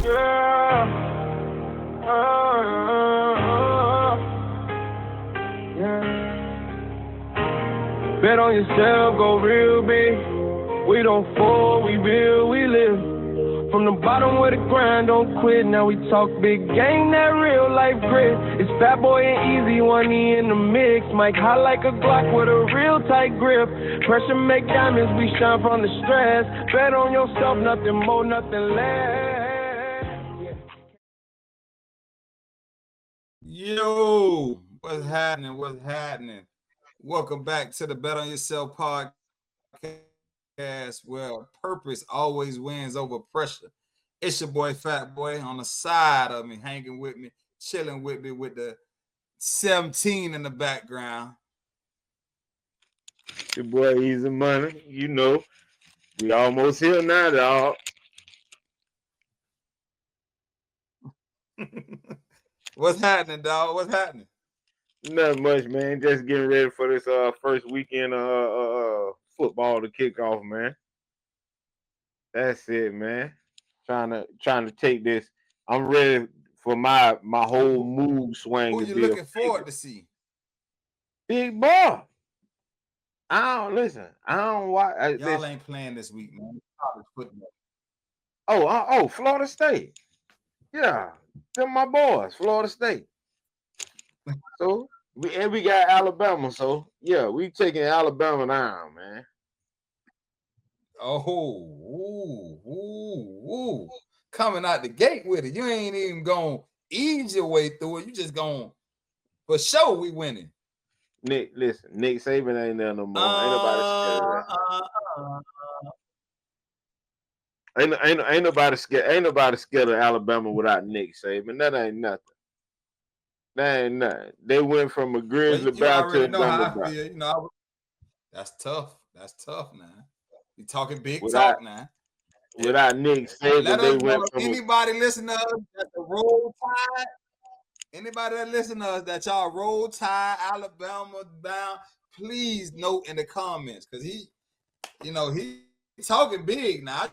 Yeah. Yeah. Bet on yourself, go real big. We don't fall, we build, we live. From the bottom where the grind don't quit. Now we talk big game, that real life grit. It's Fat Boy and Easy, one E in the mix. Mike hot like a Glock with a real tight grip. Pressure make diamonds, we shine from the stress. Bet on yourself, nothing more, nothing less. Yo, what's happening? What's happening? Welcome back to the Bet on Yourself podcast, where purpose always wins over pressure. It's your boy Fat Boy on the side of me, hanging with me, chilling with me with the 17 in the background. Your boy Easy Money, you know, we almost here now, dog. What's happening, dog? What's happening? Not much, man. Just getting ready for this first weekend football to kick off, man. That's it, man. Trying to take this. I'm ready for my whole mood swing. Who to you be looking forward to see? Big boy. I don't watch. Y'all ain't playing this week, man. Florida State. Yeah, them my boys, Florida State. So we got Alabama. So yeah, we taking Alabama down, man. Coming out the gate with it. You ain't even gonna ease your way through it. You just gonna, for sure, we winning. Nick Saban ain't there no more. Ain't nobody scared. Ain't nobody scared of Alabama without Nick Saban. That ain't nothing. That ain't nothing. They went from a grizzly bear to a Bama bear. You know, that's tough. That's tough now. You talking big talk now. Without Nick Saban, let they us went know, from anybody listen to us that's a Roll Tide. Anybody that listen to us that y'all Roll Tide Alabama down, please note in the comments, because he talking big now.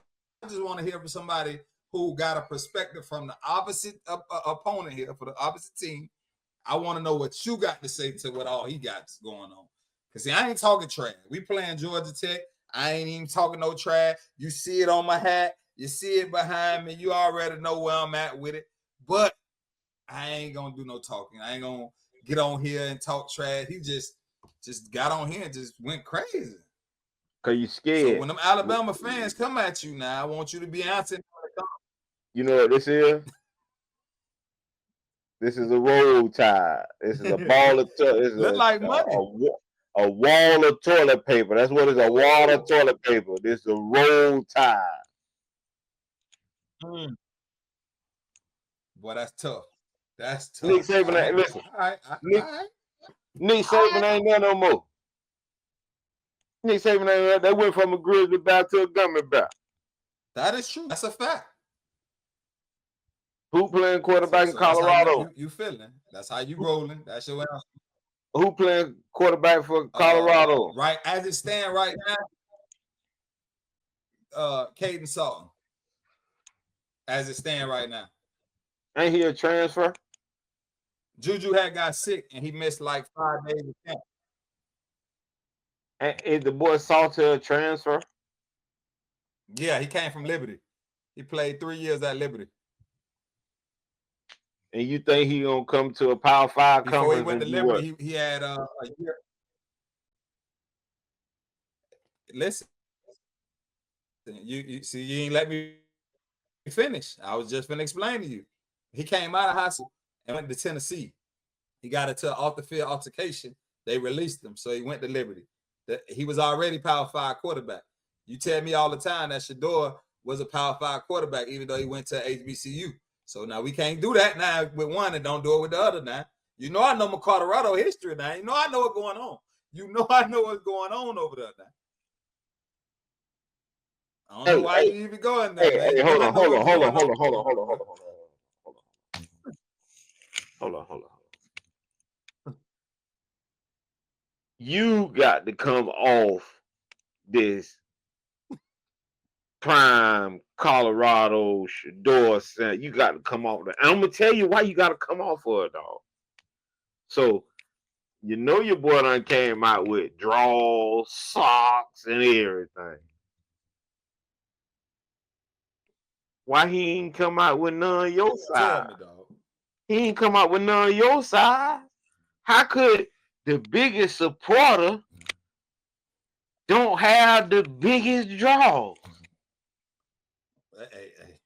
I just want to hear from somebody who got a perspective from the opposite opponent here for the opposite team. I want to know what you got to say to what all he got going on. Because see, I ain't talking trash. We playing Georgia Tech. I ain't even talking no trash. You see it on my hat. You see it behind me. You already know where I'm at with it. But I ain't gonna do no talking. I ain't gonna get on here and talk trash. He just got on here and just went crazy. Cause you scared. So when them Alabama fans come at you now, I want you to be answering. You know what this is? This is a Roll Tide. This is a ball of look like money. A wall of toilet paper. That's what it's, a wall of toilet paper. This is a Roll Tide. Boy, that's tough. That's tough. Nick Saban ain't listen. Nick Saban ain't there no more. Nick Saban ain't there. They went from a grizzly bear to a gummy bear. That is true. That's a fact. Who playing quarterback in Colorado? You feeling? That's how you rolling. That's your answer. Who playing quarterback for Colorado? Right as it stand right now, Caden Sutton. As it stand right now. Ain't he a transfer? Juju had got sick and he missed like 5 days of camp. And is the boy Salter a transfer? Yeah, he came from Liberty. He played 3 years at Liberty. And you think he gonna come to a Power 5 conference? Before he went to Liberty, he had a year. Listen, you see, you ain't let me finish. I was just gonna explain to you. He came out of high school and went to Tennessee. He got into an off-the-field altercation. They released him, so he went to Liberty. He was already Power 5 quarterback. You tell me all the time that Shedeur was a Power 5 quarterback, even though he went to HBCU. So now we can't do that now with one and don't do it with the other now. You know I know my Colorado history now. You know I know what's going on. You know I know what's going on over there now. I don't know why you even going there. Hey, hold on. You got to come off this Prime, Colorado, Shador, you got to come off that. And I'm gonna tell you why you got to come off for it, dog. So you know your boy done came out with draws, socks, and everything. Why he ain't come out with none of your side? He ain't come out with none of your side. How could the biggest supporter don't have the biggest draws? Hey.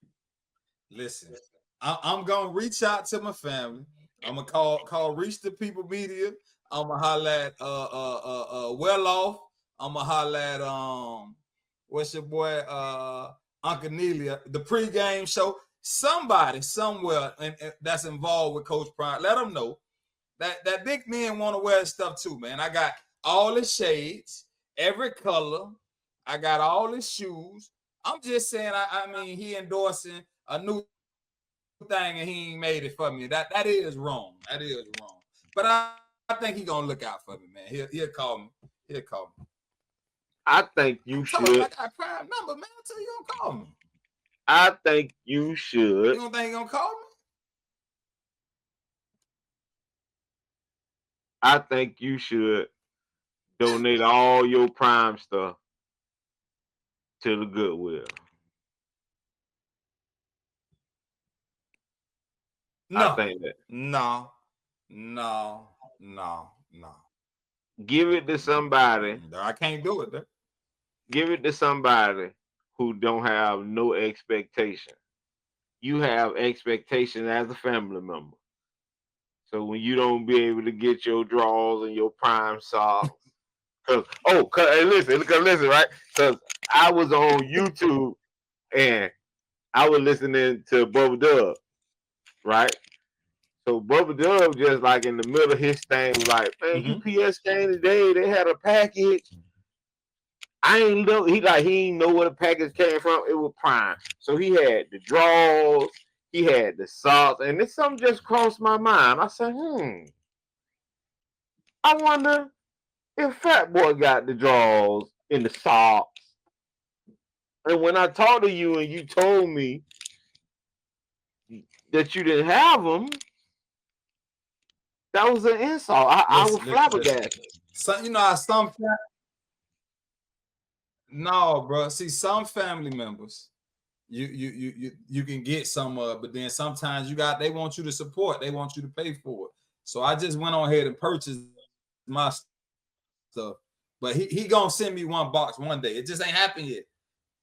Listen, I'm gonna reach out to my family. I'm gonna call Reach the People Media. I'm gonna holler at Well Off. I'm gonna holler at what's your boy Uncle Nelia, the pregame show. Somebody somewhere and that's involved with Coach Prime. Let them know that big men want to wear stuff too, man. I got all the shades, every color. I got all the shoes. I'm just saying. I mean, he endorsing a new thing and he ain't made it for me. That is wrong. That is wrong. But I think he gonna look out for me, man. He'll call me. He'll call me. I think you should. I got Prime number, man. I tell you, he gonna call me. I think you should. You don't think he gonna call me? I think you should donate all your Prime stuff to the Goodwill. No. I think that. No. Give it to somebody. No, I can't do it. Though. Give it to somebody who don't have no expectation. You have expectation as a family member. So when you don't be able to get your draws and your Prime socks, listen, right? Because I was on YouTube and I was listening to Bubba Dub, right? So Bubba Dub just like in the middle of his thing was like, man, UPS came today, they had a package. I ain't know he ain't know where the package came from. It was Prime. So he had the draws, he had the socks, and then something just crossed my mind. I said, I wonder if Fat Boy got the draws and the socks. And when I talked to you and you told me that you didn't have them, that was an insult. I was flabbergasted. So, you know how some no, bro. See, some family members, you can get some but then sometimes they want you to support, they want you to pay for it. So I just went on ahead and purchased my stuff. But he gonna send me one box one day. It just ain't happened yet.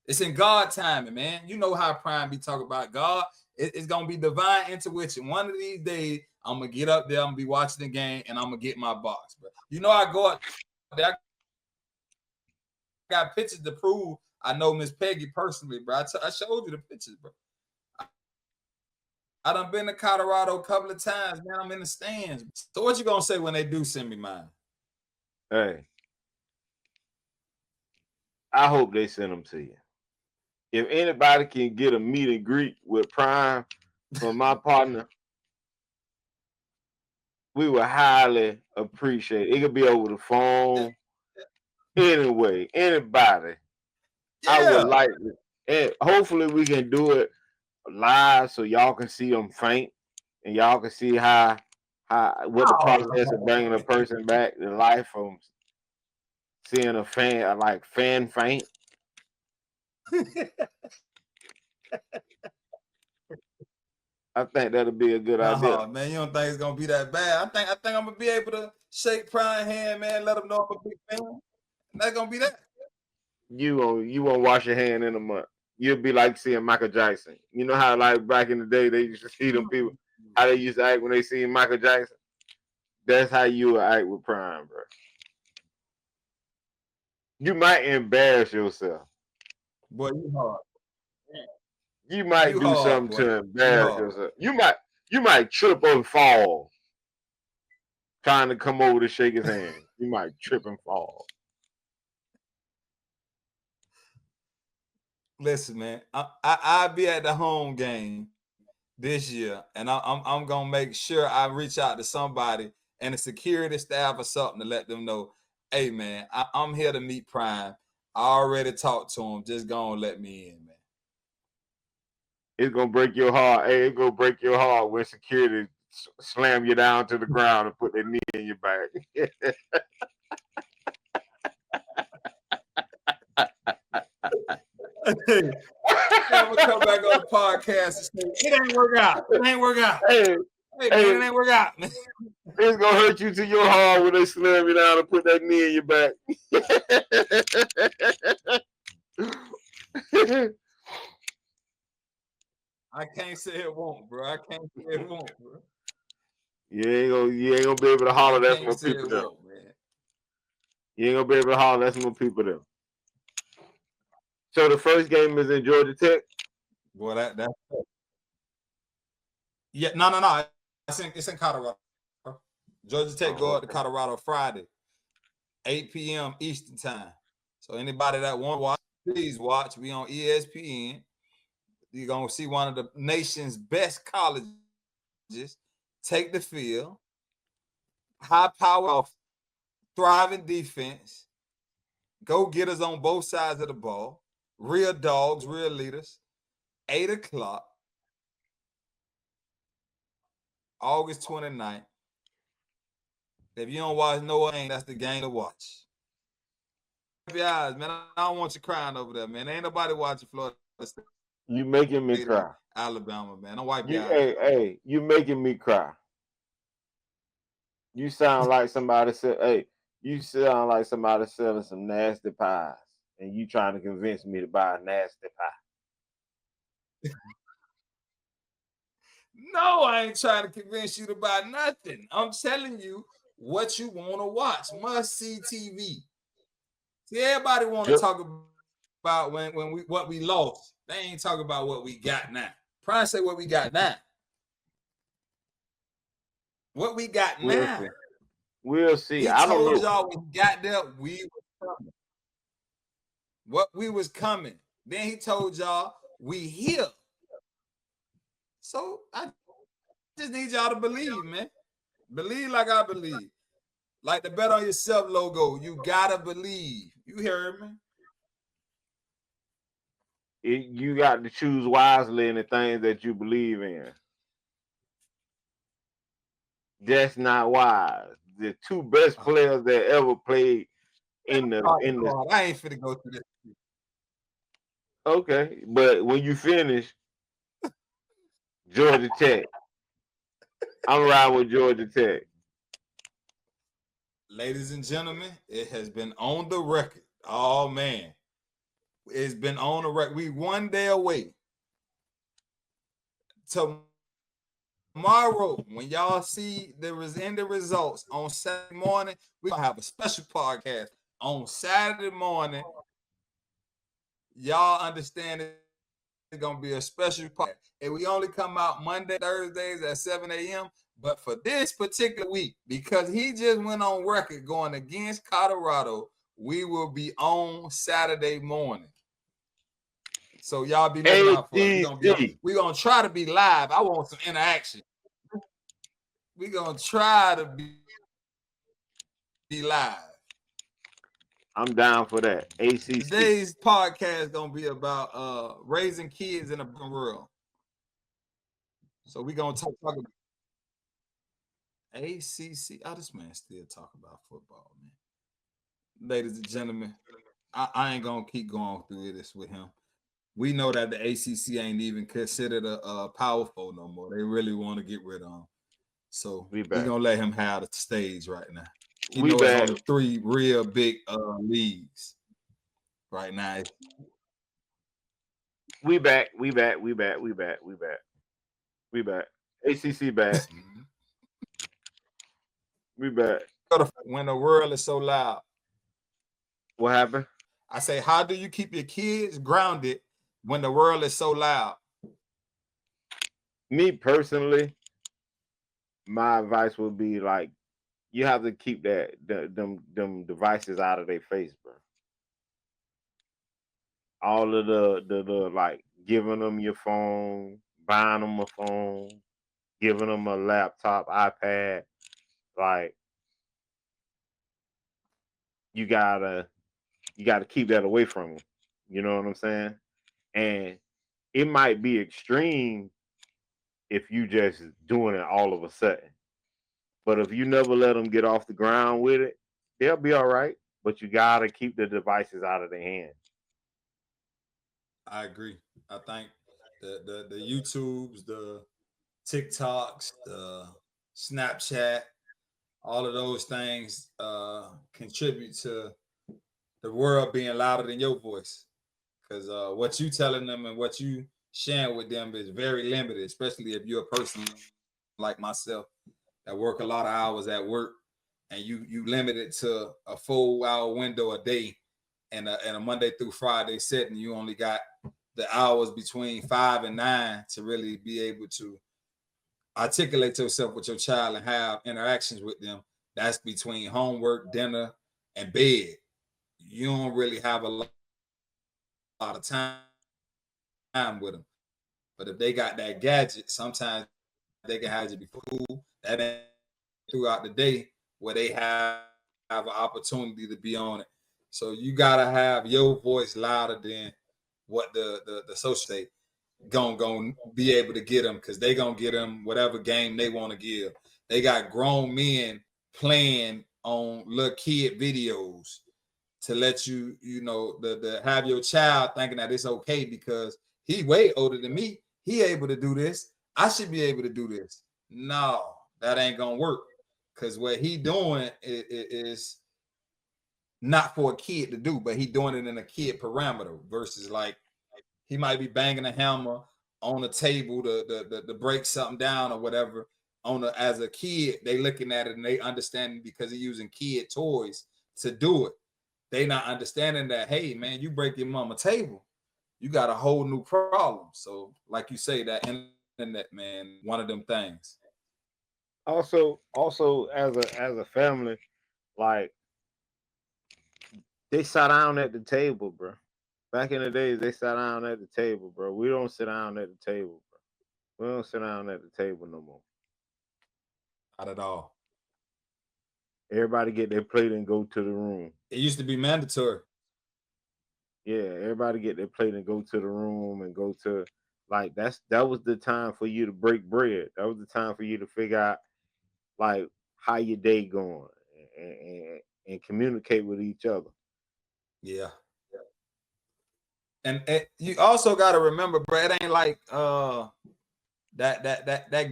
It's in God timing, man. You know how Prime be talking about God. It's gonna be divine intuition. One of these days, I'm gonna get up there, I'm gonna be watching the game, and I'm gonna get my box, bro. You know, I go up there. I got pictures to prove I know Miss Peggy personally, bro. I showed you the pictures, bro. I done been to Colorado a couple of times, man. I'm in the stands. So what you gonna say when they do send me mine? Hey, I hope they send them to you. If anybody can get a meet and greet with Prime from my partner, we would highly appreciate it. It could be over the phone. Anyway, anybody. Yeah. I would like it. And hopefully we can do it live so y'all can see them faint and y'all can see what the process of bringing a person back to life from seeing a fan faint. I think that'll be a good idea. Man, you don't think it's gonna be that bad? I think I'm gonna be able to shake Prime hand, man. Let them know I'm a big fan. That's gonna be that. You won't wash your hand in a month. You'll be like seeing Michael Jackson. You know how like back in the day they used to see them people how they used to act when they see Michael Jackson. That's how you will act with Prime, bro. You might embarrass yourself. Boy, you hard. You might do something to embarrass yourself. You might trip and fall trying to come over to shake his hand. You might trip and fall. Listen, man, I'll be at the home game this year, and I'm gonna make sure I reach out to somebody and the security staff or something to let them know, hey, man, I'm here to meet Prime. I already talked to him. Just go and let me in, man. It's gonna break your heart. Hey, it's gonna break your heart when security slam you down to the ground and put their knee in your back. I'm gonna come back on the podcast and say it ain't work out. It ain't work out. Hey, Hey man, it ain't work out. It's gonna hurt you to your heart when they slam you down and put that knee in your back. I can't say it won't, bro. I can't say it won't, bro. You ain't gonna be able to holler. That's more people there. You ain't gonna be able to holler. That's more people there. So the first game is in Georgia Tech. Boy, that's yeah. No. It's in Colorado. Georgia Tech go up to Colorado Friday, 8 p.m. Eastern time. So anybody that want to watch, please watch. We on ESPN. You're gonna see one of the nation's best colleges take the field. High power, thriving defense. Go getters on both sides of the ball. Real dogs, real leaders. 8 o'clock. August 29th. If you don't watch no game, that's the game to watch. Your eyes, man. I don't want you crying over there, man. Ain't nobody watching Florida State. You making me cry. Alabama, man. Don't wipe your eyes. Hey, you making me cry. You sound like somebody said, hey, you sound like somebody selling some nasty pies, and you trying to convince me to buy a nasty pie. No, I ain't trying to convince you to buy nothing. I'm telling you what you want to watch. Must see TV. See, everybody want to talk about what we lost. They ain't talking about what we got now. Prime say what we got now. What we got now. We'll see. He I don't know. told y'all when he got there, we was coming. What we was coming. Then he told y'all we here. So I just need y'all to believe, man. Believe like I believe. Like the Bet on Yourself logo. You gotta believe. You heard me? You got to choose wisely in the things that you believe in. That's not wise. The two best players that ever played in the I ain't finna go through this. Okay, but when you finish, Georgia Tech. I'm riding with Georgia Tech. Ladies and gentlemen, it has been on the record. Oh man, it's been on the record. We 1 day away. Tomorrow, when y'all see the results on Saturday morning, we're gonna have a special podcast on Saturday morning. Y'all understand it's gonna be a special podcast. And we only come out Monday, Thursdays at 7 a.m. But for this particular week, because he just went on record going against Colorado, we will be on Saturday morning. So y'all be looking out for us. We're gonna try to be live. I want some interaction. We're gonna try to be live. I'm down for that. ACC. Today's podcast is gonna be about raising kids in a world. So we're gonna talk about ACC. Oh, this man still talk about football, man. Ladies and gentlemen, I ain't gonna keep going through this with him. We know that the ACC ain't even considered a powerful no more. They really want to get rid of him. So we're gonna let him have the stage right now. You know, it's only 3 real big leagues right now. We back. ACC back. We back. When the world is so loud. What happened? I say, how do you keep your kids grounded when the world is so loud? Me personally, my advice would be like, you have to keep them devices out of their face, bro. All of the like giving them your phone, buying them a phone, giving them a laptop, iPad, like you gotta keep that away from them. You know what I'm saying? And it might be extreme if you just doing it all of a sudden. But if you never let them get off the ground with it, they'll be all right. But you gotta keep the devices out of their hands. I agree. I think the YouTubes, the TikToks, the Snapchat, all of those things contribute to the world being louder than your voice. Because what you telling them and what you sharing with them is very limited, especially if you're a person like myself that work a lot of hours at work, and you limit it to a 4 hour window a day, and a Monday through Friday setting. You only got the hours between 5 and 9 to really be able to articulate yourself with your child and have interactions with them. That's between homework, dinner, and bed. You don't really have a lot of time with them. But if they got that gadget, sometimes they can have it before school, that throughout the day where they have an opportunity to be on it. So you gotta have your voice louder than what the social state gonna be able to get them, because they gonna get them whatever game they want to give. They got grown men playing on little kid videos to let you know the have your child thinking that it's okay because he way older than me. He able to do this. I should be able to do this. No, that ain't gonna work, because what he doing is not for a kid to do, but he doing it in a kid parameter versus like he might be banging a hammer on a table to break something down or whatever. As a kid, they looking at it and they understanding because he's using kid toys to do it. They not understanding that, hey man, you break your mama table, you got a whole new problem. So, like you say, that internet, man, one of them things. Also as a family, like they sat down at the table, bro. Back in the days, they sat down at the table, bro. We don't sit down at the table, bro. We don't sit down at the table no more. Not at all. Everybody get their plate and go to the room. It used to be mandatory. Yeah, everybody get their plate and go to the room and go to like that was the time for you to break bread. That was the time for you to figure out like how your day going and communicate with each other. Yeah. And you also got to remember, bro, it ain't like that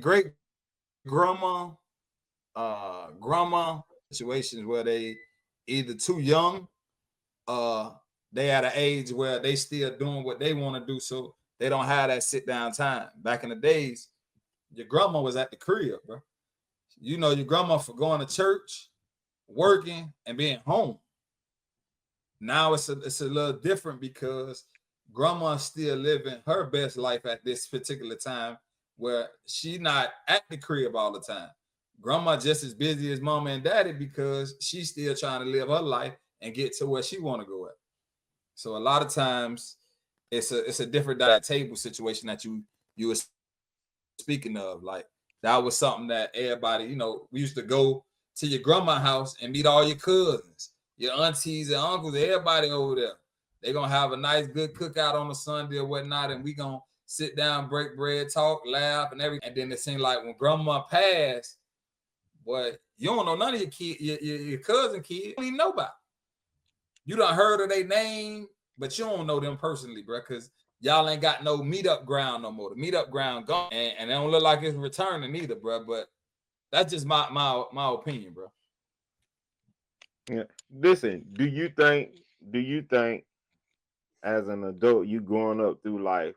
great grandma situations where they either too young, they at an age where they still doing what they want to do, so they don't have that sit down time. Back in the days, your grandma was at the crib, bro. You know your grandma for going to church, working, and being home. Now it's a little different because grandma's still living her best life at this particular time where she not at the crib all the time. Grandma just as busy as mama and daddy because she's still trying to live her life and get to where she want to go at. So a lot of times it's a different table situation that you were speaking of. Like that was something that everybody, we used to go to your grandma's house and meet all your cousins, your aunties and uncles, everybody over there. They're gonna have a nice good cookout on a Sunday or whatnot, and we gonna sit down, break bread, talk, laugh, and everything. And then it seemed like when grandma passed, boy, you don't know none of your kid, your cousin kids, you don't even know about. You done heard of their name, but you don't know them personally, bro, because y'all ain't got no meetup ground no more. The meetup ground gone, and it don't look like it's returning either, bro. But that's just my opinion, bro. Yeah. Listen, do you think as an adult you growing up through life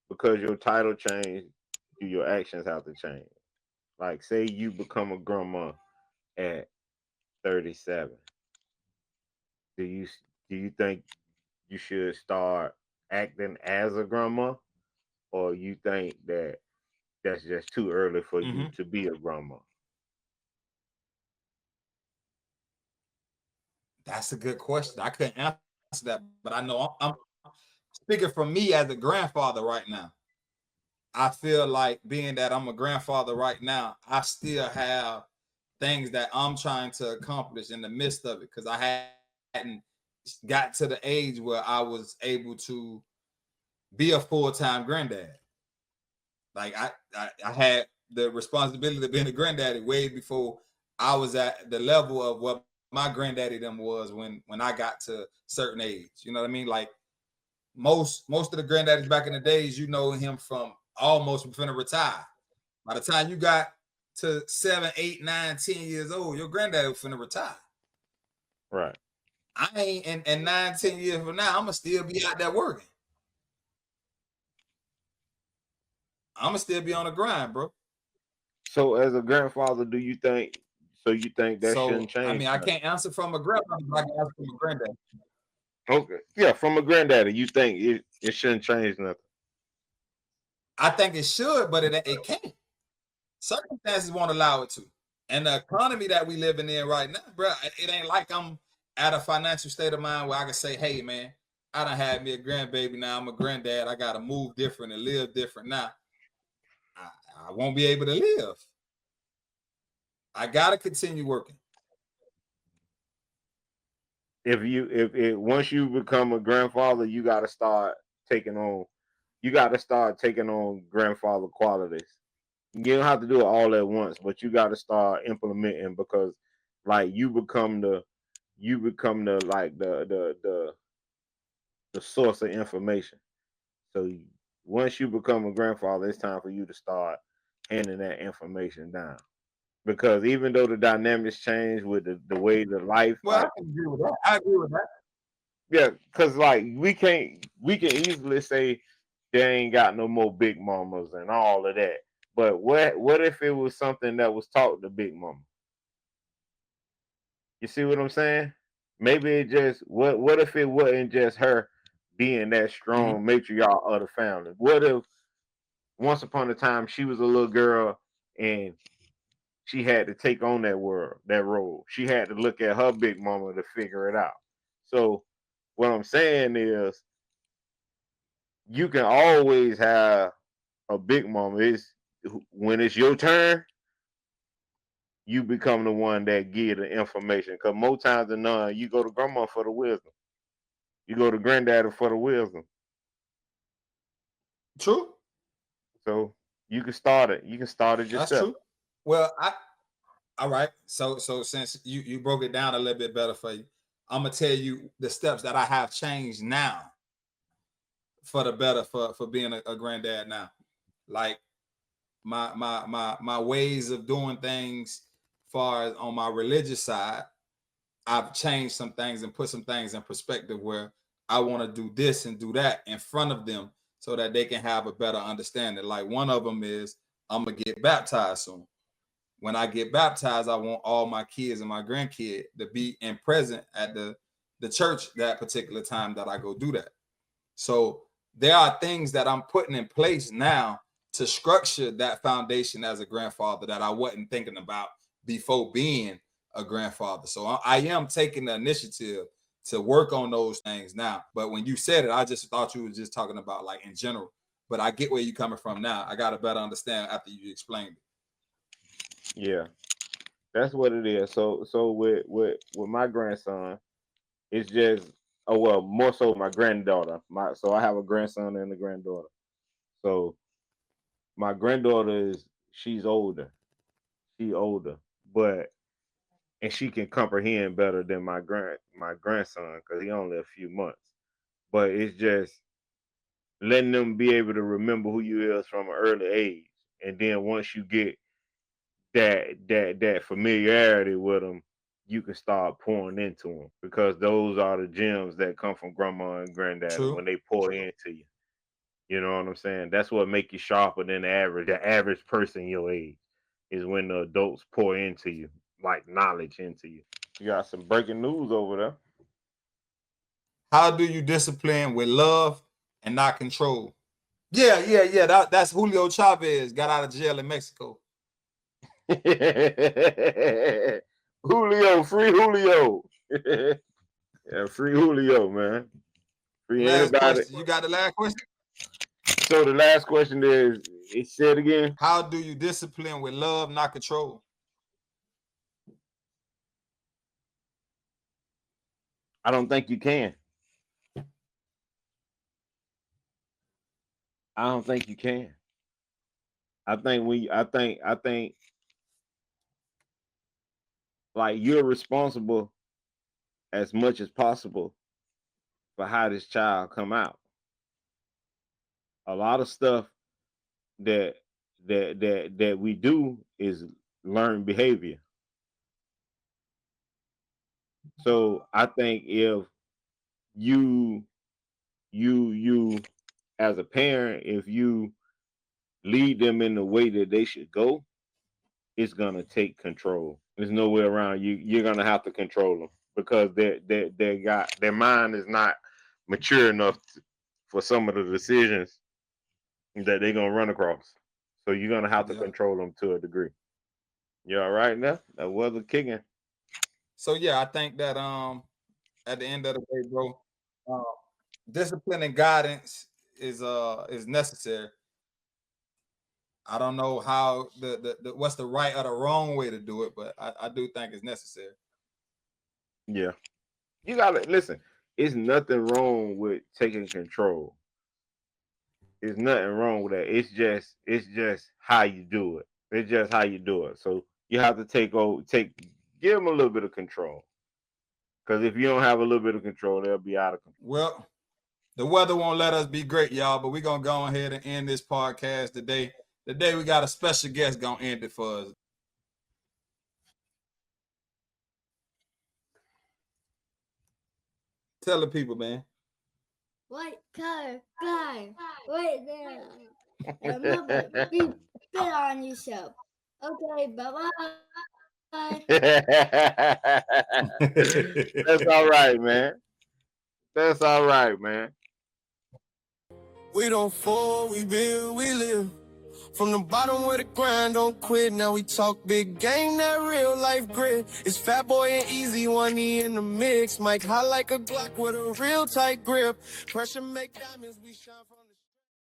because your title changed, do your actions have to change? Like say you become a grandma at 37. Do you think you should start acting as a grandma, or you think that that's just too early for you to be a grandma? That's a good question. I couldn't answer that, but I know I'm speaking from me as a grandfather right now. I feel like being that I'm a grandfather right now, I still have things that I'm trying to accomplish in the midst of it because I hadn't got to the age where I was able to be a full-time granddad. Like I had the responsibility of being a granddaddy way before I was at the level of what my granddaddy them was when I got to certain age. You know what I mean? Like most of the granddaddies back in the days, you know him from almost finna retire. By the time you got to 7, 8, 9, 10 years old, your granddaddy was finna retire. Right. I ain't and 9, 10 years from now, I'm gonna still be out there working. I'm gonna still be on the grind, bro. So as a grandfather, do you think that shouldn't So I change? mean, I can't answer from a grandmother, but I can answer from a granddad. Okay. Yeah, from a granddaddy, you think it shouldn't change nothing. I think it should, but it can't. Circumstances won't allow it to. And the economy that we living in right now, bro, it ain't like I'm at a financial state of mind where I can say, hey, man, I done had me a grandbaby now. I'm a granddad. I got to move different and live different now. I won't be able to live. I got to continue working. If once you become a grandfather, you got to start taking on grandfather qualities. You don't have to do it all at once, but you got to start implementing, because like you become the like the source of information. So once you become a grandfather, it's time for you to start handing that information down. Because even though the dynamics change with the way the life, Well, like, I can agree with that. I agree with that. yeah, because like we can easily say they ain't got no more big mamas and all of that. But what if it was something that was taught to big mama? You see what I'm saying? Maybe it just what if it wasn't just her being that strong matriarch of the family? What if once upon a time she was a little girl and she had to take on that role. She had to look at her big mama to figure it out. So what I'm saying is you can always have a big mama. It's when it's your turn, you become the one that give the information. Because more times than none, you go to grandma for the wisdom. You go to granddaddy for the wisdom. True. So you can start it. You can start it That's yourself. true. Well, all right. So since you broke it down a little bit better for you, I'm gonna tell you the steps that I have changed now for the better for being a granddad now. Like my ways of doing things, far as on my religious side, I've changed some things and put some things in perspective where I want to do this and do that in front of them so that they can have a better understanding. Like one of them is I'm gonna get baptized soon. When I get baptized, I want all my kids and my grandkid to be in present at the church that particular time that I go do that. So there are things that I'm putting in place now to structure that foundation as a grandfather that I wasn't thinking about before being a grandfather. So I am taking the initiative to work on those things now. But when you said it, I just thought you were just talking about like in general. But I get where you're coming from now. I got to better understand after you explained it. Yeah, that's what it is. So with my grandson, it's just more so my granddaughter. So I have a grandson and a granddaughter. So my granddaughter she's older. She older, but and she can comprehend better than my grandson because he only a few months. But it's just letting them be able to remember who you is from an early age, and then once you get that familiarity with them, you can start pouring into them, because those are the gems that come from grandma and granddaddy True. when they pour into you. You know what I'm saying? That's what make you sharper than the average person your age, is when the adults pour into you, like knowledge into you. You got some breaking news over there. How do you discipline with love and not control? Yeah. That's Julio Chavez got out of jail in Mexico. Julio, free Julio. Yeah, free Julio, man. Free Last anybody. question. You got the last question? So the last question is, it said again. How do you discipline with love, not control? I don't think you can. I don't think you can. I think like you're responsible as much as possible for how this child come out. A lot of stuff that we do is learned behavior. So I think if you you as a parent, if you lead them in the way that they should go, it's gonna take control. There's no way around. You're gonna have to control them because their mind is not mature enough for some of the decisions that they're gonna run across. So you're gonna have to control them to a degree. You all right now? That was a kicking. So yeah, I think that at the end of the day, bro, discipline and guidance is necessary. I don't know how the what's the right or the wrong way to do it, but I do think it's necessary. Yeah. You gotta listen, it's nothing wrong with taking control. There's nothing wrong with that. It's just how you do it. It's just how you do it. So you have to give them a little bit of control. Because if you don't have a little bit of control, they'll be out of control. Well, the weather won't let us be great, y'all, but we're gonna go ahead and end this podcast today. Today we got a special guest gonna end it for us. Tell the people, man. White car, right there. Remember, be better on yourself. Okay, bye-bye. That's all right, man. That's all right, man. We don't fall, we build, we live. From the bottom where the grind don't quit. Now we talk big game, that real life grit. It's Fat Boy and Easy, one E in the mix. Mike high like a Glock with a real tight grip. Pressure make diamonds, we shine from the